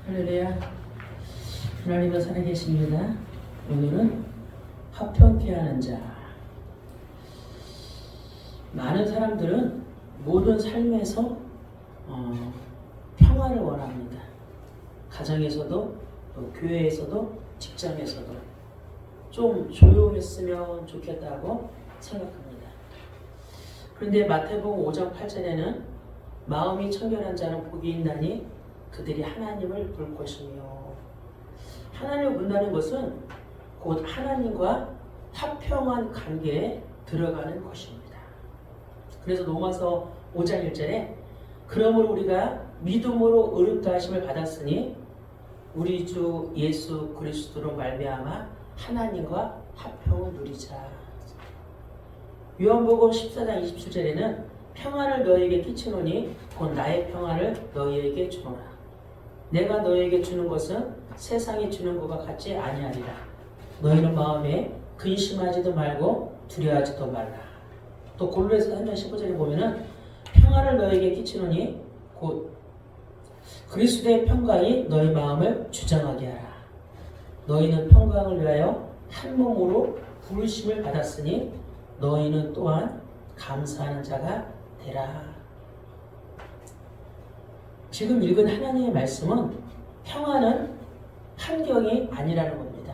할렐루야. 하나님은 살아계십니다. 오늘은 화평케 하는 자. 많은 사람들은 모든 삶에서 평화를 원합니다. 가정에서도 또 교회에서도 직장에서도 좀 조용했으면 좋겠다고 생각합니다. 그런데 마태복음 5장 8절에는 마음이 청결한 자는 복이 있나니 그들이 하나님을 볼 것이며, 하나님을 본다는 것은 곧 하나님과 화평한 관계에 들어가는 것입니다. 그래서 로마서 5장 1절에 그러므로 우리가 믿음으로 의롭다 하심을 받았으니 우리 주 예수 그리스도로 말미암아 하나님과 화평을 누리자. 요한복음 14장 27절에는 평화를 너희에게 끼치노니 곧 나의 평화를 너희에게 주노라. 내가 너희에게 주는 것은 세상이 주는 것과 같지 아니하리라. 너희는 마음에 근심하지도 말고 두려워하지도 말라. 또 골로새서 3장 15절에 보면은 평화를 너희에게 끼치노니 곧 그리스도의 평강이 너희 마음을 주장하게 하라. 너희는 평강을 위하여 한 몸으로 부르심을 받았으니 너희는 또한 감사하는 자가 되라. 지금 읽은 하나님의 말씀은 평화는 환경이 아니라는 겁니다.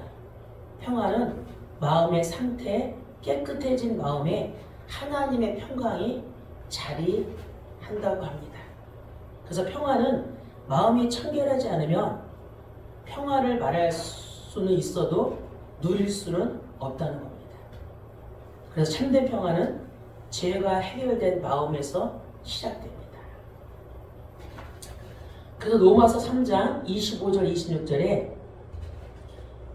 평화는 마음의 상태, 깨끗해진 마음에 하나님의 평강이 자리한다고 합니다. 그래서 평화는 마음이 청결하지 않으면 평화를 말할 수는 있어도 누릴 수는 없다는 겁니다. 그래서 참된 평화는 죄가 해결된 마음에서 시작됩니다. 그래서 로마서 3장 25절 26절에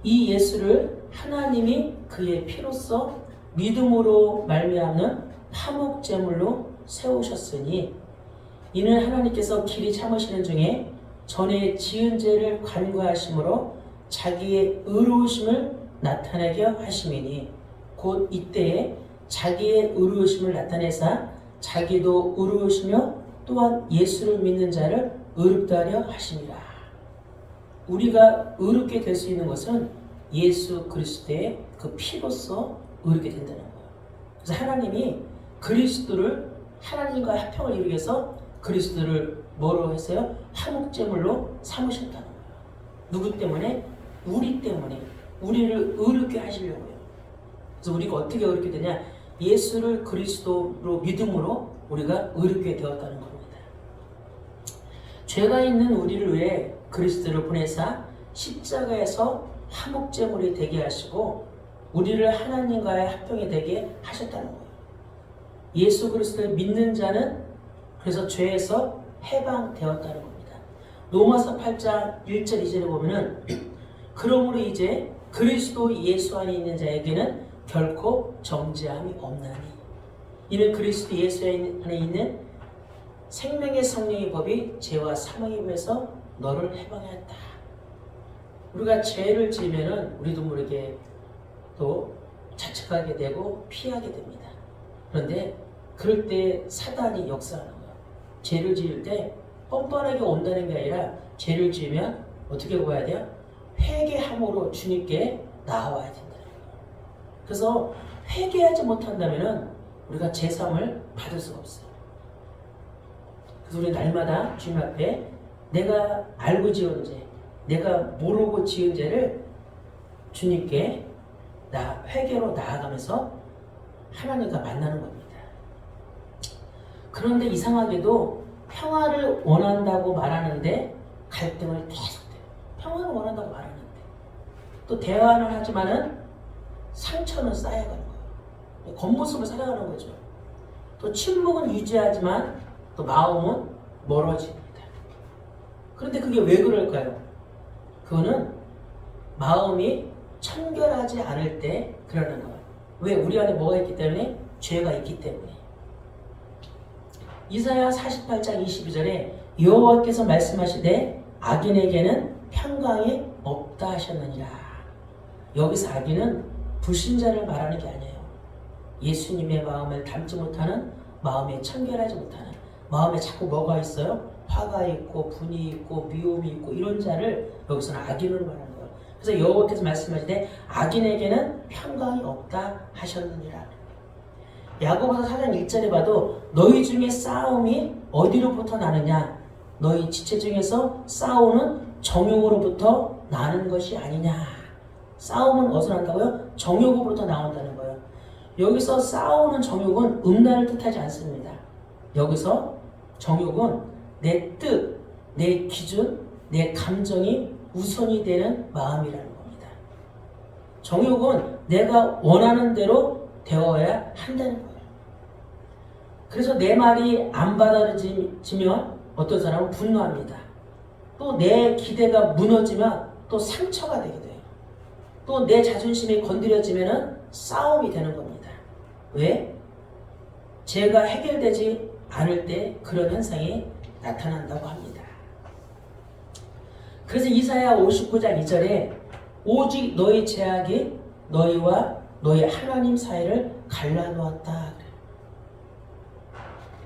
이 예수를 하나님이 그의 피로써 믿음으로 말미암는 화목제물로 세우셨으니 이는 하나님께서 길이 참으시는 중에 전에 지은 죄를 간구하심으로 자기의 의로우심을 나타내게 하심이니 곧 이때에 자기의 의로우심을 나타내사 자기도 의로우시며 또한 예수를 믿는 자를 의롭다 하려 하심이라. 우리가 의롭게 될 수 있는 것은 예수 그리스도의 그 피로써 의롭게 된다는 거예요. 그래서 하나님이 그리스도를 하나님과 화평을 이루기 위해서 그리스도를 뭐로 했어요? 화목제물로 삼으셨다는 거예요. 누구 때문에? 우리 때문에. 우리를 의롭게 하시려고요. 그래서 우리가 어떻게 의롭게 되냐? 예수를 그리스도로 믿음으로 우리가 의롭게 되었다는 겁니다. 죄가 있는 우리를 위해 그리스도를 보내사 십자가에서 화목제물이 되게 하시고 우리를 하나님과의 화평이 되게 하셨다는 거예요. 예수 그리스도를 믿는 자는 그래서 죄에서 해방되었다는 겁니다. 로마서 8장 1절 2절에 보면은 그러므로 이제 그리스도 예수 안에 있는 자에게는 결코 정죄함이 없나니 이는 그리스도 예수 안에 있는 생명의 성령의 법이 죄와 사망의 법에서 너를 해방하였다. 우리가 죄를 지으면은 우리도 모르게 또 자책하게 되고 피하게 됩니다. 그런데 그럴 때 사단이 역사하는 거예요. 죄를 지을 때 뻔뻔하게 온다는 게 아니라 죄를 지으면 어떻게 보아야 돼요? 회개함으로 주님께 나와야 된다는 거예요. 그래서 회개하지 못한다면은 우리가 제사함을 받을 수가 없어요. 그래서 우리 날마다 주님 앞에 내가 알고 지은 죄, 내가 모르고 지은 죄를 주님께 회개로 나아가면서 하나님과 만나는 겁니다. 그런데 이상하게도 평화를 원한다고 말하는데 갈등을 계속해요. 평화를 원한다고 말하는데 또 대화는 하지만은 상처는 쌓여가는 거예요. 겉모습을 살아가는 거죠. 또 침묵은 유지하지만 또 마음은 멀어집니다. 그런데 그게 왜 그럴까요? 그거는 마음이 청결하지 않을 때 그러는 거예요. 왜? 우리 안에 뭐가 있기 때문에? 죄가 있기 때문에. 이사야 48장 22절에 여호와께서 말씀하시되 악인에게는 평강이 없다 하셨느니라. 여기서 악인은 불신자를 말하는 게 아니에요. 예수님의 마음을 담지 못하는, 마음에 청결하지 못하는, 마음에 자꾸 뭐가 있어요? 화가 있고 분이 있고 미움이 있고 이런 자를 여기서는 악인으로 말하는 거예요. 그래서 여호와께서 말씀하시되 악인에게는 평강이 없다 하셨느니라. 야고보서 4장 1절에 봐도 너희 중에 싸움이 어디로부터 나느냐, 너희 지체 중에서 싸우는 정욕으로부터 나는 것이 아니냐. 싸움은 어디서 난다고요? 정욕으로부터 나온다는 거예요. 여기서 싸우는 정욕은 음란을 뜻하지 않습니다. 여기서 정욕은 내 뜻, 내 기준, 내 감정이 우선이 되는 마음이라는 겁니다. 정욕은 내가 원하는 대로 되어야 한다는 거예요. 그래서 내 말이 안 받아들여지면 어떤 사람은 분노합니다. 또 내 기대가 무너지면 또 상처가 되게 돼요. 또 내 자존심이 건드려지면 싸움이 되는 겁니다. 왜? 죄가 해결되지 않을 때 그런 현상이 나타난다고 합니다. 그래서 이사야 59장 2절에 오직 너희 죄악이 너희와 너희 하나님 사이를 갈라놓았다.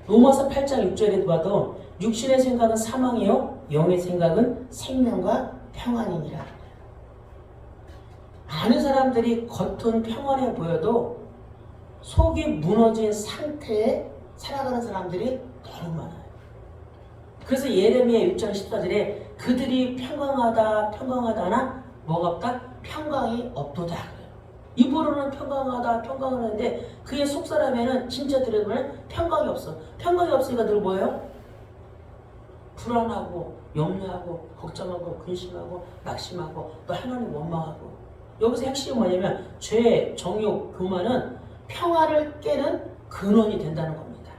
로마서 8장 6절에도 봐도 육신의 생각은 사망이요 영의 생각은 생명과 평안이니라. 많은 사람들이 겉은 평안해 보여도 속이 무너진 상태에 살아가는 사람들이 너무 많아요. 그래서 예레미야 6장 14절에 그들이 평강하다 하나 뭐가 없다? 평강이 없도다. 입으로는 평강하다 평강하는데 그의 속사람에는 진짜 들어보면 평강이 없어. 평강이 없으니까 늘 뭐예요? 불안하고 염려하고 걱정하고 근심하고 낙심하고 또 하나님 원망하고. 여기서 핵심이 뭐냐면 죄, 정욕, 교만은 평화를 깨는 근원이 된다는 겁니다.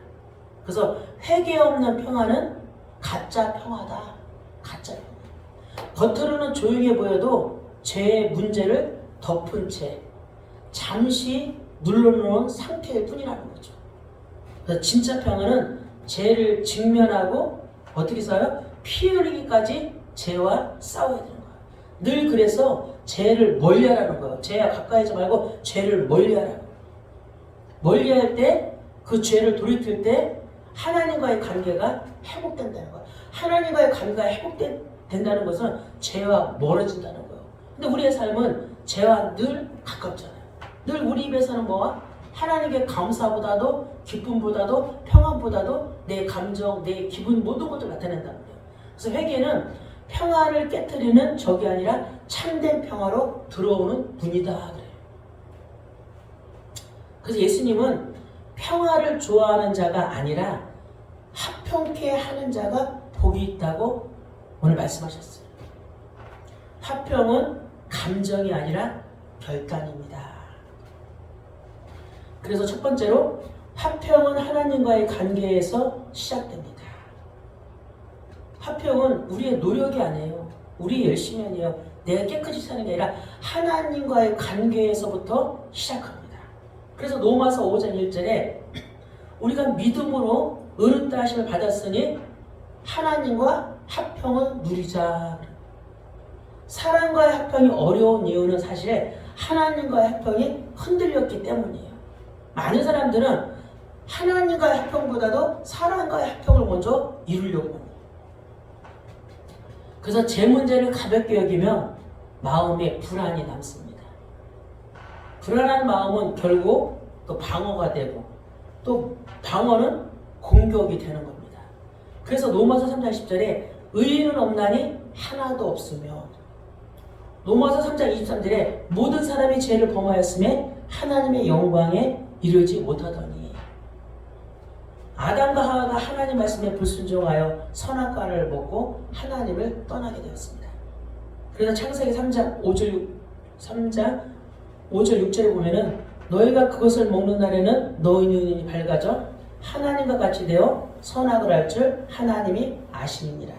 그래서 회개 없는 평화는 가짜 평화다. 가짜 평화. 겉으로는 조용해 보여도 죄의 문제를 덮은 채 잠시 눌러놓은 상태일 뿐이라는 거죠. 그래서 진짜 평화는 죄를 직면하고 어떻게 싸워요? 피 흘리기까지 죄와 싸워야 되는 거예요. 늘 그래서 죄를 멀리하라는 거예요. 죄와 가까이 하지 말고 죄를 멀리하라는 거예요. 멀리할 때 그 죄를 돌이킬 때 하나님과의 관계가 회복된다는 거예요. 하나님과의 관계가 회복된다는 것은 죄와 멀어진다는 거예요. 근데 우리의 삶은 죄와 늘 가깝잖아요. 늘 우리 입에서는 뭐와? 하나님께 감사보다도 기쁨보다도 평안보다도 내 감정, 내 기분 모든 것을 나타낸다는 거예요. 그래서 회개는 평화를 깨트리는 적이 아니라 참된 평화로 들어오는 문이다 그래요. 그래서 예수님은 평화를 좋아하는 자가 아니라 화평케 하는 자가 복이 있다고 오늘 말씀하셨어요. 화평은 감정이 아니라 결단입니다. 그래서 첫 번째로 화평은 하나님과의 관계에서 시작됩니다. 화평은 우리의 노력이 아니에요. 우리 열심이 아니에요. 내가 깨끗이 사는 게 아니라 하나님과의 관계에서부터 시작합니다. 그래서 로마서 5장 1절에 우리가 믿음으로 의롭다 하심을 받았으니 하나님과 화평을 누리자. 사람과의 화평이 어려운 이유는 사실 하나님과의 화평이 흔들렸기 때문이에요. 많은 사람들은 하나님과의 화평보다도 사람과의 화평을 먼저 이루려고 합니다. 그래서 제 문제를 가볍게 여기면 마음에 불안이 남습니다. 불안한 마음은 결국 또 방어가 되고 또 방어는 공격이 되는 겁니다. 그래서 로마서 3장 10절에 의인은 없나니 하나도 없으며 로마서 3장 23절에 모든 사람이 죄를 범하였음에 하나님의 영광에 이르지 못하더니 아담과 하와가 하나님 말씀에 불순종하여 선악과를 먹고 하나님을 떠나게 되었습니다. 그래서 창세기 3장 5절 6절에 보면은 너희가 그것을 먹는 날에는 너희 눈이 밝아져 하나님과 같이 되어 선악을 알 줄 하나님이 아시니라.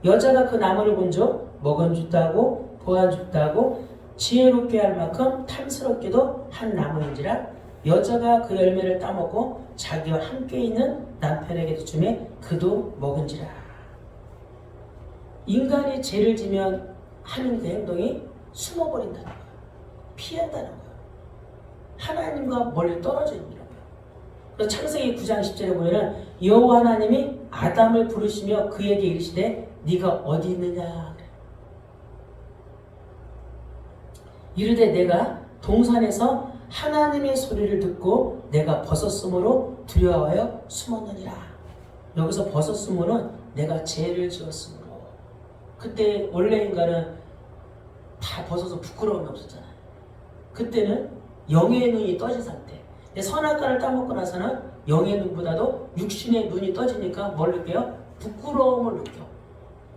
여자가 그 나무를 본즉 먹은 죽다고 보안 죽다고 지혜롭게 할 만큼 탐스럽게도 한 나무인지라. 여자가 그 열매를 따먹고 자기와 함께 있는 남편에게도 주매 그도 먹은지라. 인간이 죄를 지면 하는 그 행동이 숨어버린다는 거예요. 피한다는 거예요. 하나님과 멀리 떨어져 있는 거예요. 그래서 창세기 9장 10절에 보면은 여호와 하나님이 아담을 부르시며 그에게 이르시되 네가 어디 있느냐. 이르되 내가 동산에서 하나님의 소리를 듣고 내가 벗었으므로 두려워하여 숨었느니라. 여기서 벗었으므로는 내가 죄를 지었으므로. 그때 원래 인간은 다 벗어서 부끄러움이 없었잖아요. 그때는 영의 눈이 떠진 상태. 선악과를 따먹고 나서는 영의 눈보다도 육신의 눈이 떠지니까 뭘 느껴요? 부끄러움을 느껴.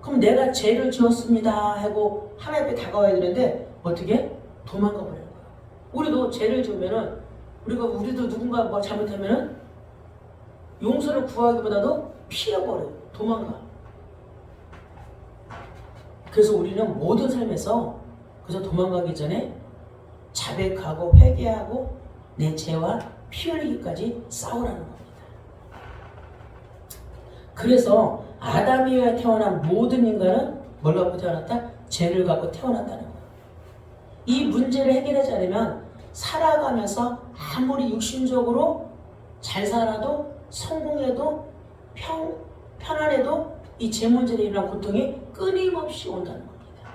그럼 내가 죄를 지었습니다 하고 하나님 앞에 다가와야 되는데 어떻게? 도망가 버리는 거야. 우리도 죄를 지으면은 우리도 누군가 뭐 잘못하면은 용서를 구하기보다도 피해버려. 도망가. 그래서 우리는 모든 삶에서 그래서 도망가기 전에 자백하고 회개하고 내 죄와 피 흘리기까지 싸우라는 겁니다. 그래서 아담이에 태어난 모든 인간은 뭘 갖고 태어났다? 죄를 갖고 태어났다는 거예요. 이 문제를 해결하지 않으면 살아가면서 아무리 육신적으로 잘 살아도 성공해도 편안해도 이 죄 문제로 인한 고통이 끊임없이 온다는 겁니다.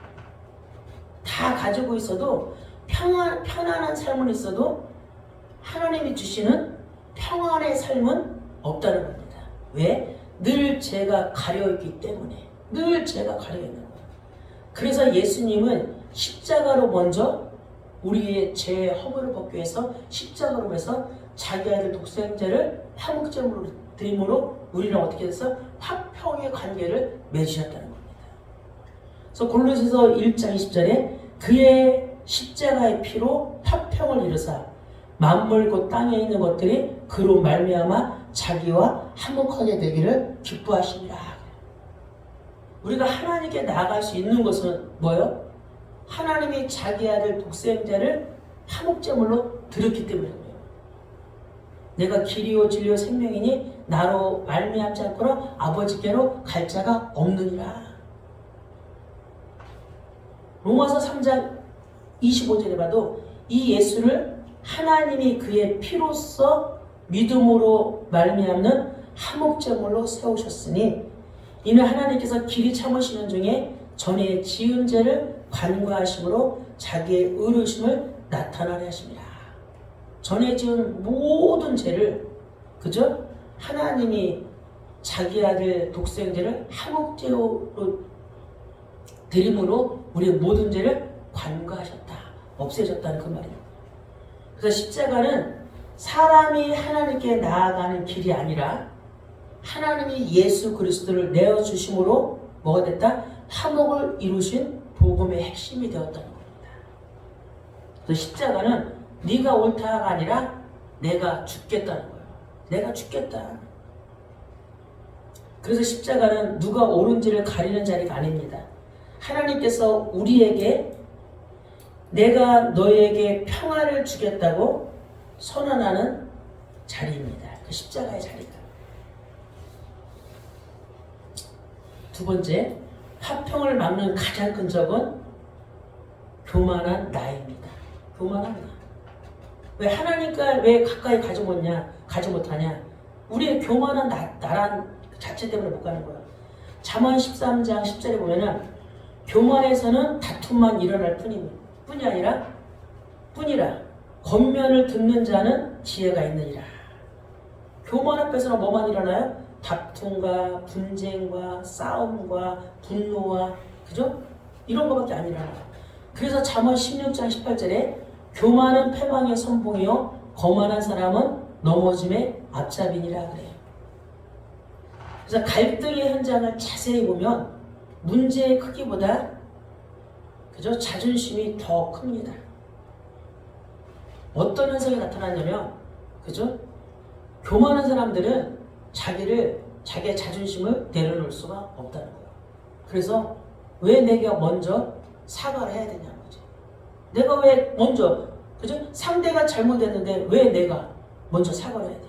다 가지고 있어도 편안한 삶은 있어도 하나님이 주시는 평안의 삶은 없다는 겁니다. 왜? 늘 죄가 가려있기 때문에. 늘 죄가 가려있는 거예요. 그래서 예수님은 십자가로 먼저 우리의 죄의 허물을 벗기 위해서 십자가로 해서 자기 아들 독생자를 화목제물로 드림으로 우리는 어떻게 해서 화평의 관계를 맺으셨다는 겁니다. 그래서 골로새서 1장 20절에 그의 십자가의 피로 화평을 이루사 만물 곧 땅에 있는 것들이 그로 말미암아 자기와 화목하게 되기를 기뻐하시니라. 우리가 하나님께 나아갈 수 있는 것은 뭐예요? 하나님이 자기 아들 독생자를 화목제물로 드렸기 때문에 그래요. 내가 길이요 진리요 생명이니 나로 말미암지 않고는 아버지께로 갈 자가 없느니라. 로마서 3장 25절에 봐도 이 예수를 하나님이 그의 피로써 믿음으로 말미암는 화목제물로 세우셨으니 이는 하나님께서 길이 참으시는 중에 전에 지은 죄를 관과하심으로 자기의 의로우심을 나타나게 하십니다. 전에 지은 모든 죄를 그죠? 하나님이 자기 아들 독생자를 화목제로 드림으로 우리의 모든 죄를 관과하셨다. 없애셨다는 그 말이에요. 그래서 십자가는 사람이 하나님께 나아가는 길이 아니라 하나님이 예수 그리스도를 내어주심으로 뭐가 됐다? 화목을 이루신 복음의 핵심이 되었다는 겁니다. 그래서 십자가는 네가 옳다가 아니라 내가 죽겠다는 거예요. 내가 죽겠다. 그래서 십자가는 누가 옳은지를 가리는 자리가 아닙니다. 하나님께서 우리에게 내가 너에게 평화를 주겠다고 선언하는 자리입니다. 그 십자가의 자리가. 두 번째, 화평을 막는 가장 큰 적은 교만한 나입니다. 교만한 나. 왜 하나님과 왜 가까이 가지 못하냐? 우리의 교만한 나란 자체 때문에 못 가는 거야. 잠언 13장 10절에 보면은 교만에서는 다툼만 일어날 뿐이라 겉면을 듣는 자는 지혜가 있느니라. 교만 앞에서는 뭐만 일어나요? 다툼과 분쟁과 싸움과 분노와 그죠? 이런 거밖에 안 일어나요. 그래서 잠언 16장 18절에 교만은 패망의 선봉이요 거만한 사람은 넘어짐의 앞잡이니라 그래요. 그래서 갈등의 현장을 자세히 보면 문제의 크기보다 그죠? 자존심이 더 큽니다. 어떤 현상이 나타나냐면 그죠? 교만한 사람들은 자기의 자존심을 내려놓을 수가 없다는 거예요. 그래서 왜 내가 먼저 사과를 해야 되냐는 거지. 내가 왜 먼저 그죠? 상대가 잘못했는데 왜 내가 먼저 사과를 해야 돼?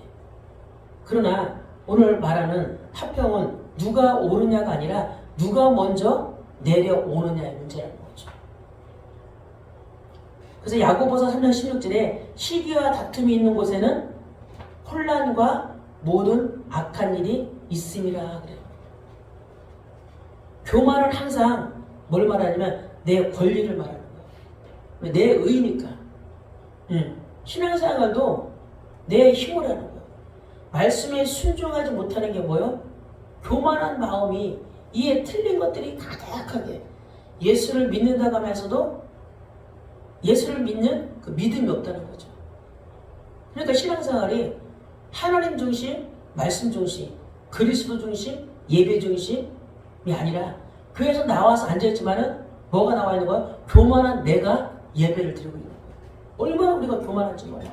그러나 오늘 말하는 화평은 누가 오르냐가 아니라 누가 먼저 내려오느냐의 문제라는 거죠. 그래서 야고보서 3장 16절에 시기와 다툼이 있는 곳에는 혼란과 모든 악한 일이 있음이라 그래요. 교만은 항상 뭘 말하냐면 내 권리를 말하는 거예요. 내 의니까. 신앙생활도 내 힘을 하는 거예요. 말씀에 순종하지 못하는 게 뭐예요? 교만한 마음이 이에 틀린 것들이 가득하게 예수를 믿는다고 하면서도 예수를 믿는 그 믿음이 없다는 거죠. 그러니까 신앙생활이 하나님 중심, 말씀 중심, 그리스도 중심, 예배 중심이 아니라 교회에서 나와서 앉아있지만은 뭐가 나와 있는 거야? 교만한 내가 예배를 드리고 있는 거야. 얼마나 우리가 교만한지 몰라.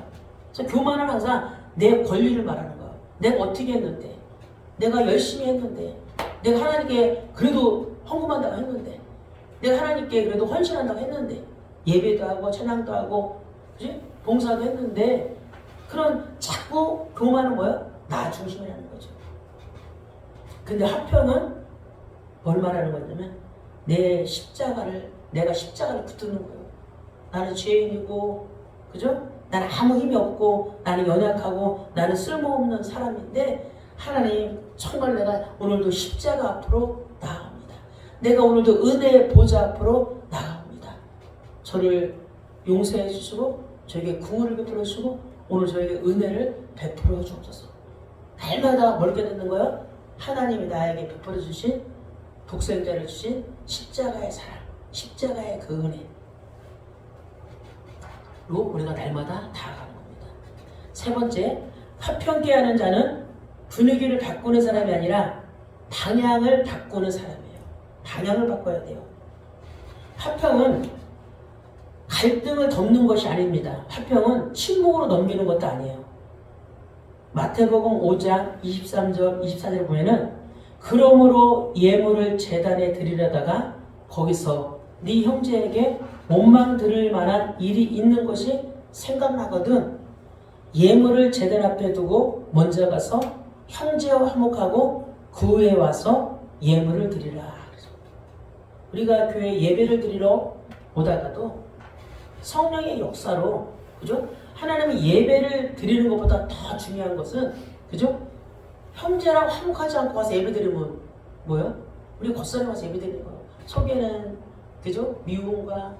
그래서 교만은 항상 내 권리를 말하는 거야. 내가 어떻게 했는데, 내가 열심히 했는데, 내가 하나님께 그래도 헌금한다고 했는데, 내가 하나님께 그래도 헌신한다고 했는데, 예배도 하고 찬양도 하고 그치? 봉사도 했는데, 그런 자꾸 교만은 뭐야? 나 중심이라는 거죠. 근데 화평은 뭘 말하는 거냐면 내가 십자가를 붙드는 거예요. 나는 죄인이고, 그죠? 나는 아무 힘이 없고, 나는 연약하고, 나는 쓸모없는 사람인데, 하나님, 정말 내가 오늘도 십자가 앞으로 나아갑니다. 내가 오늘도 은혜의 보좌 앞으로 나아갑니다. 저를 용서해 주시고, 저에게 궁을 베풀어 주시고, 오늘 저에게 은혜를 베풀어 주옵소서. 날마다 뭘 깨닫는 거예요? 하나님이 나에게 베풀어 주신, 독생자를 주신 십자가의 사랑, 십자가의 그 은혜. 로 우리가 날마다 다가가는 겁니다. 세 번째, 화평케 하는 자는 분위기를 바꾸는 사람이 아니라 방향을 바꾸는 사람이에요. 방향을 바꿔야 돼요. 화평은 갈등을 덮는 것이 아닙니다. 화평은 침묵으로 넘기는 것도 아니에요. 마태복음 5장 23절 24절을 보면은 그러므로 예물을 제단에 드리려다가 거기서 네 형제에게 원망 들을 만한 일이 있는 것이 생각나거든 예물을 제단 앞에 두고 먼저 가서 형제와 화목하고 그 후에 와서 예물을 드리라. 우리가 교회 예배를 드리러 오다가도 성령의 역사로, 그죠? 하나님의 예배를 드리는 것보다 더 중요한 것은, 그죠? 형제랑 화목하지 않고 와서 예배 드리면 뭐요? 우리 겉사람 와서 예배 드리는 거예요. 속에는, 그죠? 미움과,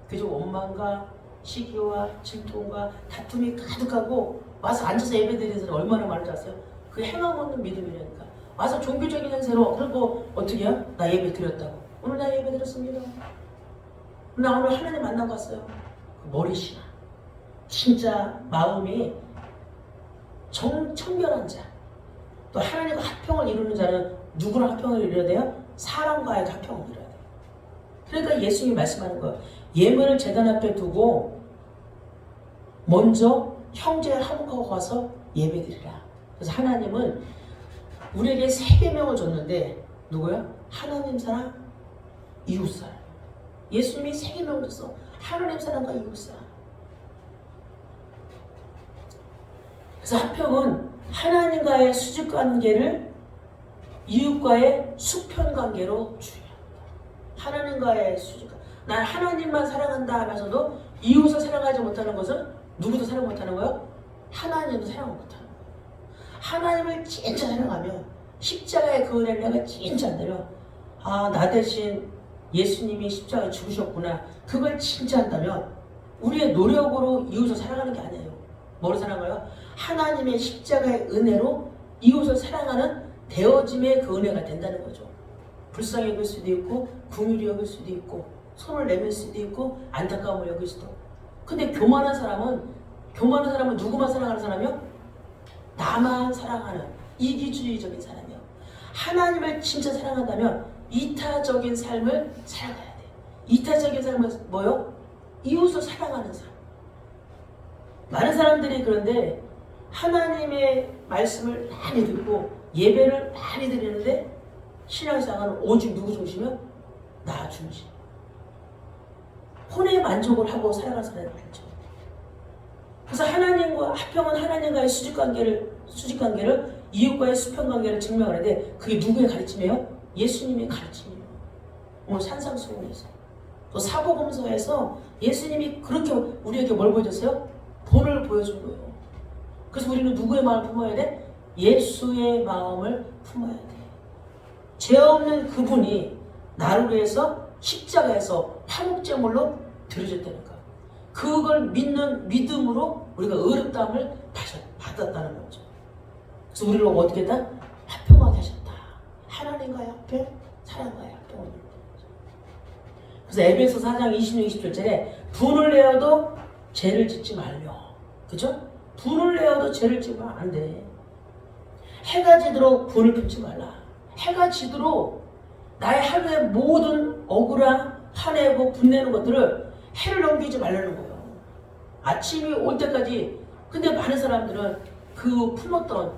그죠? 원망과 시기와 질투와 다툼이 가득하고 와서 앉아서 예배 드리는 사람이 얼마나 많은지 아세요? 그 행함 없는 믿음이라니까. 와서 종교적인 행세로, 그리고 어떻게 해요? 나 예배 드렸다고. 오늘 나 예배 드렸습니다. 나 오늘 하나님 만나고 왔어요. 머리씨나 진짜 마음이 청결한 자, 또 하나님과 화평을 이루는 자는 누구랑 화평을 이루어야 돼요? 사람과의 화평을 이루어야 돼요. 그러니까 예수님이 말씀하는 거예요. 예물을 제단 앞에 두고 먼저 형제를 화목하고 가서 예배드리라. 그래서 하나님은 우리에게 세 계명을 줬는데 누구야? 하나님 사랑, 이웃 사랑. 예수님이 세 계명을 줬어. 하나님 사랑과 이웃 사랑. 그래서 화평은 하나님과의 수직 관계를 이웃과의 수평 관계로 중요합니다. 하나님과의 수직 관계. 난 하나님만 사랑한다 하면서도 이웃을 사랑하지 못하는 것은 누구도 사랑 못하는 거예요? 하나님도 사랑 못하는 거예요. 하나님을 진짜 사랑하면 십자가의 그 은혜를 내가 진짜 한다면 나 대신 예수님이 십자가에 죽으셨구나. 그걸 진짜 한다면 우리의 노력으로 이웃을 사랑하는 게 아니에요. 뭐를 사랑해요? 하나님의 십자가의 은혜로 이웃을 사랑하는 되어짐의 그 은혜가 된다는 거죠. 불쌍히 여길 수도 있고 긍휼히 여길 수도 있고 손을 내밀 수도 있고 안타까움을 여길 수도. 근데 교만한 사람은 누구만 사랑하는 사람이요? 나만 사랑하는 이기주의적인 사람이요. 하나님을 진짜 사랑한다면 이타적인 삶을 살아가야 돼. 이타적인 삶은 뭐요? 이웃을 사랑하는 삶. 많은 사람들이 그런데 하나님의 말씀을 많이 듣고 예배를 많이 드리는데 신앙생활은 오직 누구 중심이요? 나 중심. 혼의 만족을 하고 살아가는 사람이 많죠. 그래서 하나님과 화평은 하나님과의 수직관계를 이웃과의 수평관계를 증명하는데 그게 누구의 가르침이에요? 예수님의 가르침이에요. 오늘 산상수훈에서 또 사복음서에서 예수님이 그렇게 우리에게 뭘 보여줬어요? 본을 보여준 거예요. 그래서 우리는 누구의 마음을 품어야 돼? 예수의 마음을 품어야 돼. 죄 없는 그분이 나를 위해서 십자가에서 화목제물로 드려졌다니까. 그걸 믿는 믿음으로 우리가 의롭다함을 받았다는 거죠. 그래서 우리를 어떻게 했다? 화평하게 하셨다. 하나님과의 화평, 사랑과의 화평을. 그래서 에베소 4장 26, 27절에 분을 내어도 죄를 짓지 말려. 그죠? 분을 내어도 죄를 짓면 안 돼. 해가 지도록 분을 품지 말라. 해가 지도록 나의 하루의 모든 억울함, 화내고 분내는 것들을 해를 넘기지 말라는 거예요. 아침이 올 때까지. 근데 많은 사람들은 그 품었던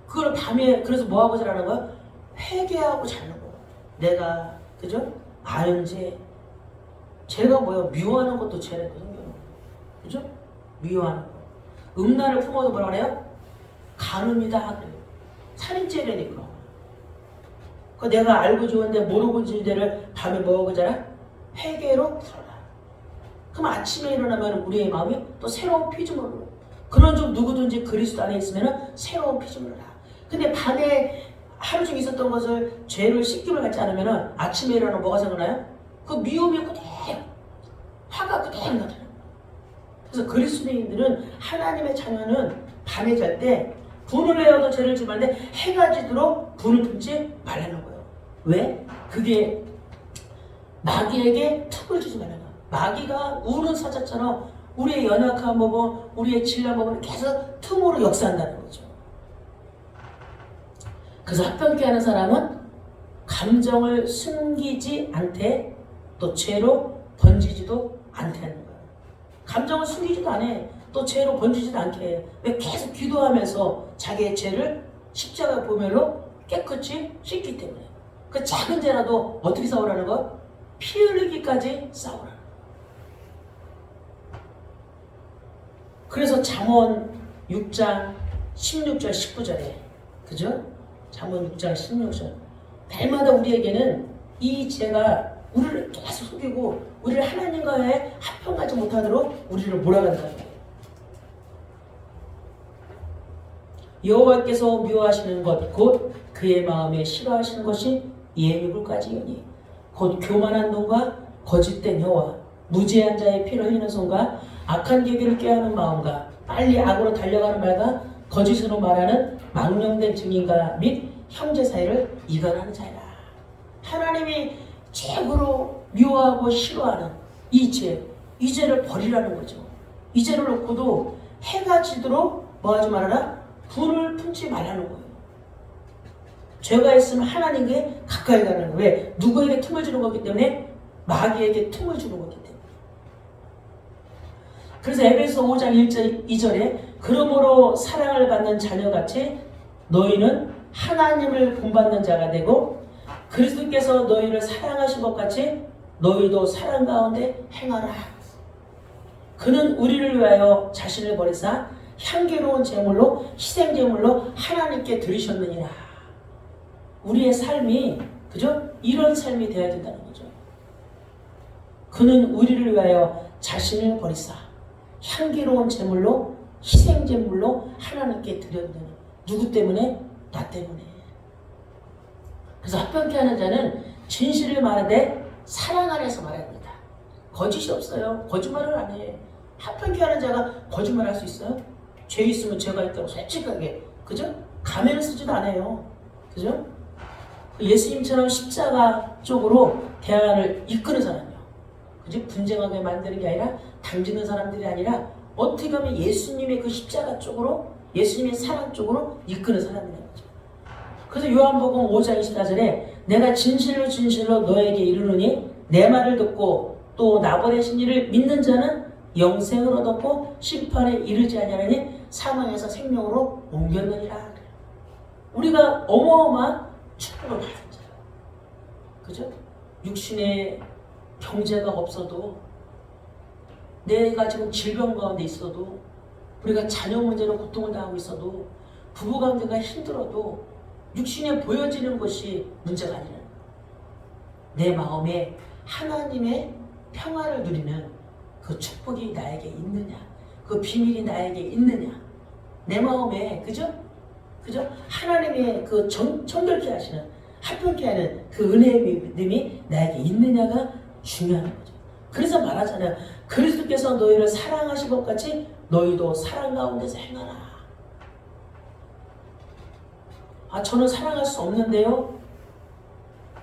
그걸 밤에 그래서 뭐하고 자라는 거야? 회개하고 자는 거야. 내가 그죠? 아는 죄가 뭐야? 미워하는 것도 죄거든요. 그죠? 미워하는 거. 음란을 품어도 뭐라 그래요? 간음이다 그래요. 살인죄라니까. 그 내가 알고 좋은데 모르고 지은 죄를 밤에 뭐하고 자라? 회개로 풀어라. 그럼 아침에 일어나면 우리의 마음이 또 새로운 피조물로. 그런 좀 누구든지 그리스도 안에 있으면 새로운 피조물을 하. 근데 밤에 하루 종일 있었던 것을 죄를 씻김을 갖지 않으면 아침에 일어나면 뭐가 생각나요? 그 미움이 그대로, 화가 그대로 나타나요. 그래서 그리스도인들은 하나님의 자녀는 밤에 잘 때 분을 내어도 죄를 지지 말는데 해가 지도록 분을 품지 말라는 거예요. 왜? 그게 마귀에게 틈을 주지 말라는 거예요. 마귀가 우는 사자처럼 우리의 연약한 부분, 우리의 질량 부분을 계속 틈으로 역사한다는 거죠. 그래서 합병케 하는 사람은 감정을 숨기지 않되 또 죄로 번지지도 않다는 거예요. 감정을 숨기지도 않아. 또 죄로 번지지도 않게 해. 왜? 계속 기도하면서 자기의 죄를 십자가 보혈로 깨끗이 씻기 때문에. 그 작은 죄라도 어떻게 싸우라는 거? 피 흘리기까지 싸우라. 그래서 잠언 6장 16절 19절에 그죠? 잠언 6장 16절 날마다 우리에게는 이 죄가 우리를 계속 속이고 우리를 하나님과의 합평하지 못하도록 우리를 몰아간다는 거예요. 여호와께서 미워하시는 것 곧 그의 마음에 싫어하시는 것이 예미불까지이니 곧 교만한 눈과 거짓된 혀와 무지한 자의 피를 흘리는 손과 악한 계기를 꾀하는 마음과 빨리 악으로 달려가는 말과 거짓으로 말하는 망령된 증인과 및 형제 사이를 이간하는 자이라. 하나님이 최고로 미워하고 싫어하는 이 죄를 버리라는 거죠. 이 죄를 놓고도 해가 지도록 뭐하지 말아라? 분을 품지 말라는 거예요. 죄가 있으면 하나님께 가까이 가는 거예요. 왜? 누구에게 틈을 주는 거기 때문에 마귀에게 틈을 주는 거기 때문에. 그래서 에베소 5장 1절 2절에 그러므로 사랑을 받는 자녀같이 너희는 하나님을 본받는 자가 되고 그리스도께서 너희를 사랑하신 것 같이 너희도 사랑 가운데 행하라. 그는 우리를 위하여 자신을 버리사 향기로운 제물로 희생제물로 하나님께 드리셨느니라. 우리의 삶이 그죠? 이런 삶이 되어야 된다는 거죠. 그는 우리를 위하여 자신을 버리사 향기로운 제물로 희생제물로 하나님께 드렸느니. 누구 때문에? 나 때문에. 그래서 합병케 하는 자는 진실을 말하되 사랑 안에서 말합니다. 거짓이 없어요. 거짓말을 안 해. 합병케 하는 자가 거짓말할 수 있어요? 죄 있으면 죄가 있다고 솔직하게 그죠? 가면을 쓰지도 않아요. 그죠? 예수님처럼 십자가 쪽으로 대화를 이끄는 사람이요. 그죠? 분쟁하게 만드는 게 아니라 당지는 사람들이 아니라 어떻게 하면 예수님의 그 십자가 쪽으로 예수님의 사랑 쪽으로 이끄는 사람이라는 거죠. 그래서 요한복음 5장 24절에 내가 진실로 진실로 너에게 이르노니 내 말을 듣고 또 나 보내신 이를 믿는 자는 영생을 얻었고 심판에 이르지 아니하니 사망에서 생명으로 옮겼느니라. 우리가 어마어마한 축복을 받은 자예요. 그죠? 육신의 경제가 없어도 내가 지금 질병 가운데 있어도 우리가 자녀 문제로 고통을 당하고 있어도 부부 관계가 힘들어도 육신에 보여지는 것이 문제가 아니라 내 마음에 하나님의 평화를 누리는 그 축복이 나에게 있느냐, 그 비밀이 나에게 있느냐, 내 마음에 그죠? 하나님의 그 정결케 하시는 합병케 하는 그 은혜의 믿음이 나에게 있느냐가 중요한 거죠. 그래서 말하잖아요. 그리스도께서 너희를 사랑하신 것 같이 너희도 사랑 가운데서 행하라. 저는 사랑할 수 없는데요.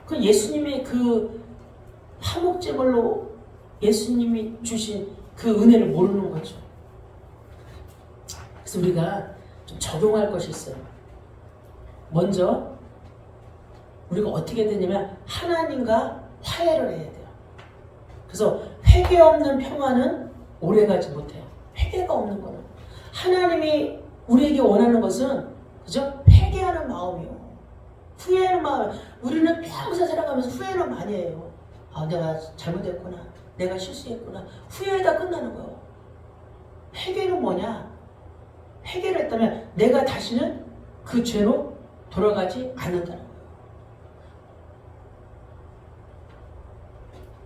그 예수님의 그 화목제물로 예수님이 주신 그 은혜를 모르는 거죠. 그래서 우리가 좀 적용할 것이 있어요. 먼저 우리가 어떻게 되냐면 하나님과 화해를 해야 돼요. 그래서 회개 없는 평화는 오래가지 못해요. 회개가 없는 거는 하나님이 우리에게 원하는 것은 그죠? 회개하는 마음이요. 후회하는 마음. 우리는 평생 살아가면서 후회를 많이 해요. 내가 잘못했구나. 내가 실수했구나. 후회하다 끝나는 거예요. 회개는 뭐냐? 회개를 했다면 내가 다시는 그 죄로 돌아가지 않는다는 거예요.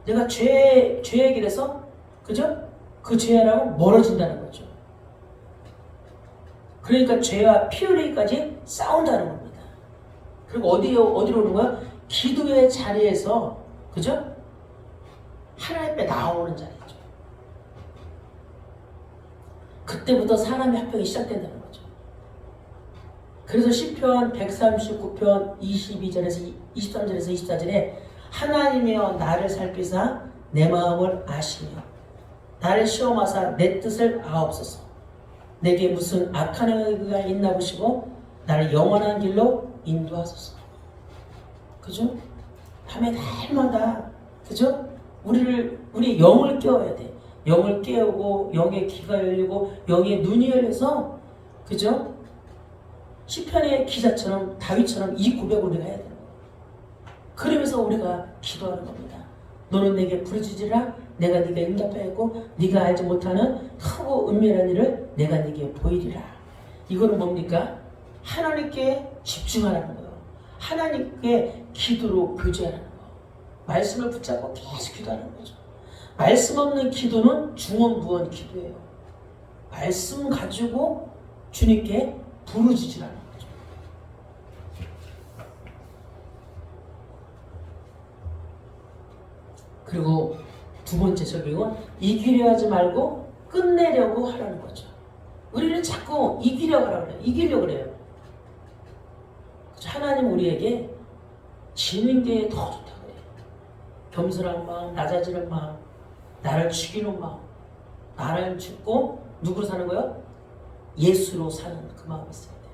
내가 죄의 길에서 그죠? 그 죄라고 멀어진다는 거죠. 그러니까 죄와 피 흘리기까지 싸운다는 겁니다. 그리고 어디로 오는 거야? 기도의 자리에서 그죠? 하나님 앞에 나오는 자리죠. 그때부터 사람의 합병이 시작된다는 거죠. 그래서 시편 139편 22절에서 23절에서 24절에 하나님이여 나를 살피사 내 마음을 아시며 나를 시험하사 내 뜻을 아옵소서. 내게 무슨 악한 의가 있나 보시고 나를 영원한 길로 인도하소서. 그죠? 밤에 날마다 그죠? 우리 영을 깨워야 돼. 영을 깨우고 영의 귀가 열리고 영의 눈이 열려서 그죠? 시편의 기자처럼 다윗처럼 이 고백을 우리가 해야 되는 거예요. 그러면서 우리가 기도하는 겁니다. 너는 내게 부르짖으라. 내가 네게 응답하였고 네가 알지 못하는 크고 은밀한 일을 내가 네게 보이리라. 이거는 뭡니까? 하나님께 집중하라는 거예요. 하나님께 기도로 교제하라는 거예요. 말씀을 붙잡고 계속 기도하는 거죠. 말씀 없는 기도는 중언부언 기도예요. 말씀 가지고 주님께 부르짖으라는 거죠. 그리고 두 번째 적용은 이기려 하지 말고 끝내려고 하라는 거죠. 우리는 자꾸 이기려고 하라고 그래요. 이기려고 그래요. 하나님 우리에게 지는 게 더 좋다고 그래요. 겸손한 마음, 낮아지는 마음, 나를 죽이는 마음, 나를 죽고 누구로 사는 거예요? 예수로 사는 그 마음이 있어야 돼요.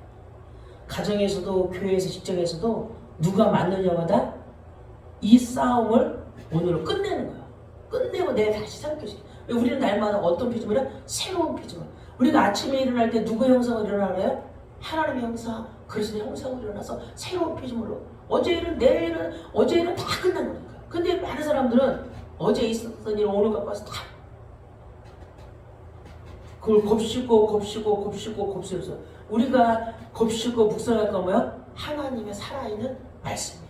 가정에서도 교회에서 직장에서도 누가 맞느냐마다 이 싸움을 오늘로 끝내는 거예요. 끝내고 내가 다시 삼켜지. 우리는 날마다 어떤 피조물이야? 새로운 피조물. 우리가 아침에 일어날 때 누구의 형상으로 일어나요? 하나님의 형상, 그리스도의 형상으로 일어나서 새로운 피조물로. 어제 일은 내일은 어제 일은 다 끝난 거니까. 근데 많은 사람들은 어제 있었던 일을 오늘 갖고 와서 다 그걸 곱씹고 우리가 곱씹고 묵상할 건 뭐야? 하나님의 살아있는 말씀이에요.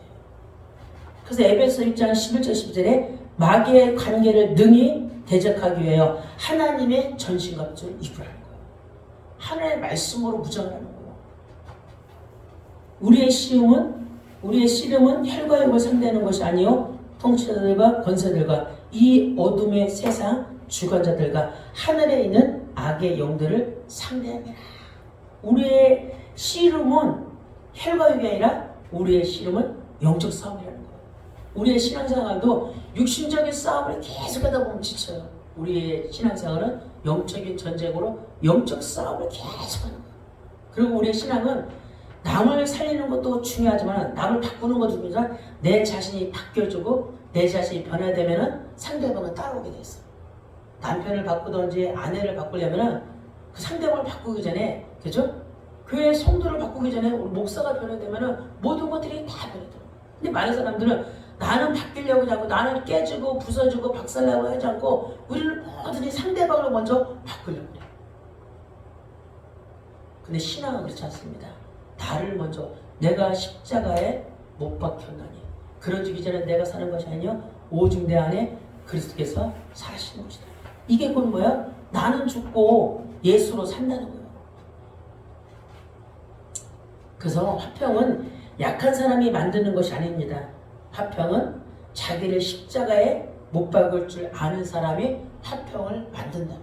그래서 에베소 1장 11절 12절에 마귀의 관계를 능히 대적하기 위하여 하나님의 전신갑주를 입으라는 거예요. 하나님의 말씀으로 무장하는 거예요. 우리의 씨름은 혈과 육을 상대하는 것이 아니요 통치자들과 권세들과 이 어둠의 세상 주관자들과 하늘에 있는 악의 영들을 상대합니다. 우리의 씨름은 혈과 육이 아니라 우리의 씨름은 영적 싸움이라는 거예요. 우리의 신앙생활도 육신적인 싸움을 계속하다 보면 지쳐요. 우리의 신앙생활은 영적인 전쟁으로 영적 싸움을 계속하는 거예요. 그리고 우리의 신앙은 남을 살리는 것도 중요하지만 남을 바꾸는 것도 중요하지만 내 자신이 바뀌어주고 내 자신이 변화되면 상대방은 따라오게 돼 있어요. 남편을 바꾸든지 아내를 바꾸려면 그 상대방을 바꾸기 전에 그죠? 교회 성도를 바꾸기 전에 목사가 변화되면 모든 것들이 다 변해져요. 근데 많은 사람들은 나는 바뀌려고 하고 나는 깨지고 부서지고 박살나고 하지 않고 우리는 뭐든지 상대방을 먼저 바꾸려고 해요. 근데 신앙은 그렇지 않습니다. 나를 먼저 내가 십자가에 못 박혔나니 그러기 전에 내가 사는 것이 아니요 오직 내 안에 그리스도께서 사시는 것이다. 이게 곧 뭐야? 나는 죽고 예수로 산다는 거예요. 그래서 화평은 약한 사람이 만드는 것이 아닙니다. 화평은 자기를 십자가에 못 박을 줄 아는 사람이 화평을 만든다는 거예요.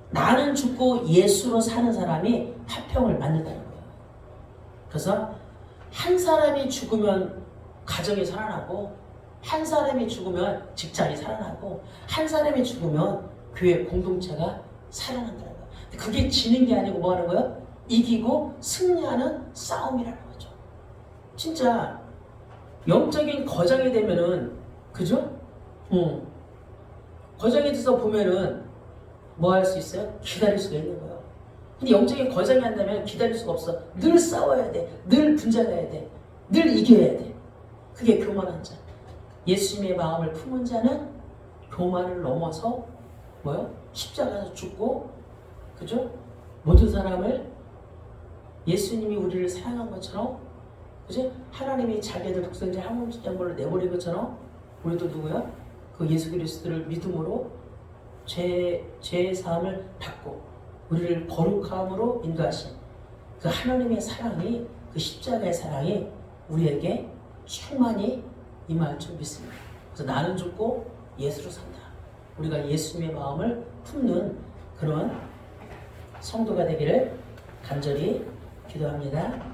나는 죽고 예수로 사는 사람이 화평을 만든다는 거예요. 그래서 한 사람이 죽으면 가정이 살아나고, 한 사람이 죽으면 직장이 살아나고, 한 사람이 죽으면 교회 공동체가 살아난다는 거예요. 그게 지는 게 아니고 뭐 하는 거예요? 이기고 승리하는 싸움이라는 거죠. 진짜 영적인 거장이 되면은, 그죠? 거장이 돼서 보면은 뭐 할 수 있어요? 기다릴 수가 있는 거예요. 근데 영적인 거장이 한다면 기다릴 수가 없어. 늘 싸워야 돼. 늘 분쟁해야 돼. 늘 이겨야 돼. 그게 교만한 자. 예수님의 마음을 품은 자는 교만을 넘어서 뭐요? 십자가에서 죽고, 그죠? 모든 사람을 예수님이 우리를 사랑한 것처럼, 그죠? 하나님이 자기들 독생자 한 몸을 내버린 것처럼 우리도 누구야? 그 예수 그리스도를 믿음으로 죄의 사함을 받고 우리를 거룩함으로 인도하신 그 하나님의 사랑이, 그 십자가의 사랑이 우리에게 충만히 임할 줄 믿습니다. 그래서 나는 죽고 예수로 산다. 우리가 예수님의 마음을 품는 그런 성도가 되기를 간절히 기도합니다.